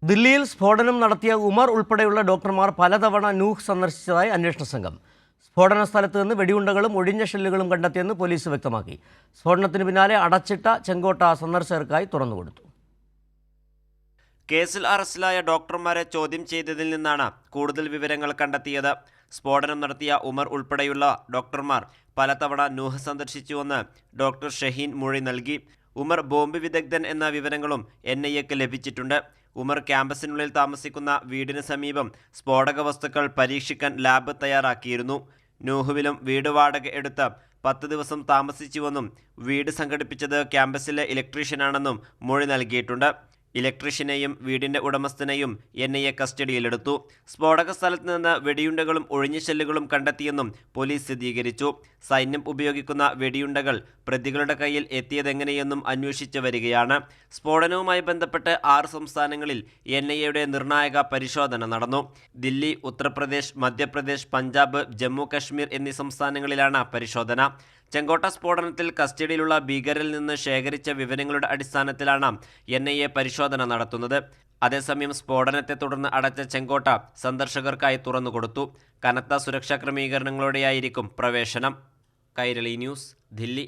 ദില്ലിയിൽ സ്ഫോടനം നടത്തിയ ഉമർ ഉൾപ്പെടെയുള്ള ഡോക്ടർമാർ പലതവണ നൂഹ് സന്ദർശിച്ചതായി അന്വേഷണ സംഘം. സ്ഫോടന സ്ഥലത്ത് നിന്ന് വെടിയുണ്ടകളും ഒഴിഞ്ഞ ഷെല്ലുകളും കണ്ടെത്തിയെന്ന് പോലീസ് വ്യക്തമാക്കി. സ്ഫോടനത്തിന് പിന്നാലെ അടച്ചിട്ട ചെങ്കോട്ട സന്ദർശകർക്കായി തുറന്നുകൊടുത്തു. കേസിൽ അറസ്റ്റിലായ ഡോക്ടർമാരെ ചോദ്യം ചെയ്തതിൽ നിന്നാണ് കൂടുതൽ വിവരങ്ങൾ കണ്ടെത്തിയത്. സ്ഫോടനം നടത്തിയ ഉമർ ഉൾപ്പെടെയുള്ള ഡോക്ടർമാർ പലതവണ നൂഹ് സന്ദർശിച്ചുവെന്ന് ഡോക്ടർ ഷഹീൻ മൊഴി നൽകി. ഉമർ ബോംബ് വിദഗ്ധൻ എന്ന വിവരങ്ങളും NIAക്ക് ലഭിച്ചിട്ടുണ്ട്. ഉമർ ക്യാമ്പസിനുള്ളിൽ താമസിക്കുന്ന വീടിന് സമീപം സ്ഫോടക വസ്തുക്കൾ പരീക്ഷിക്കാൻ ലാബ് തയ്യാറാക്കിയിരുന്നു. നൂഹുവിലും വീട് വാടക എടുത്ത് 10 ദിവസം താമസിച്ചുവെന്നും വീട് സംഘടിപ്പിച്ചത് ക്യാമ്പസിലെ ഇലക്ട്രീഷ്യനാണെന്നും മൊഴി നൽകിയിട്ടുണ്ട്. ഇലക്ട്രീഷ്യനെയും വീടിൻ്റെ ഉടമസ്ഥനെയും NIA കസ്റ്റഡിയിലെടുത്തു. സ്ഫോടക സ്ഥലത്ത് നിന്ന് വെടിയുണ്ടകളും ഒഴിഞ്ഞ ഷെല്ലുകളും കണ്ടെത്തിയെന്നും പോലീസ് സ്ഥിരീകരിച്ചു. സൈന്യം ഉപയോഗിക്കുന്ന വെടിയുണ്ടകൾ പ്രതികളുടെ കയ്യിൽ എത്തിയതെങ്ങനെയെന്നും അന്വേഷിച്ചു വരികയാണ്. സ്ഫോടനവുമായി ബന്ധപ്പെട്ട് 6 സംസ്ഥാനങ്ങളിൽ NIAയുടെ നിർണായക പരിശോധന നടന്നു. ദില്ലി, ഉത്തർപ്രദേശ്, മധ്യപ്രദേശ്, പഞ്ചാബ്, ജമ്മു കശ്മീർ എന്നീ സംസ്ഥാനങ്ങളിലാണ് പരിശോധന. ചെങ്കോട്ട സ്ഫോടനത്തിൽ കസ്റ്റഡിയിലുള്ള ഭീകരരിൽ നിന്ന് ശേഖരിച്ച വിവരങ്ങളുടെ അടിസ്ഥാനത്തിലാണ് NIA പരിശോധന നടത്തുന്നത്. അതേസമയം സ്ഫോടനത്തെ തുടർന്ന് അടച്ച ചെങ്കോട്ട സന്ദർശകർക്കായി തുറന്നുകൊടുത്തു. കനത്ത സുരക്ഷാ ക്രമീകരണങ്ങളോടെയായിരിക്കും പ്രവേശനം. കൈരളി ന്യൂസ്, ദില്ലി.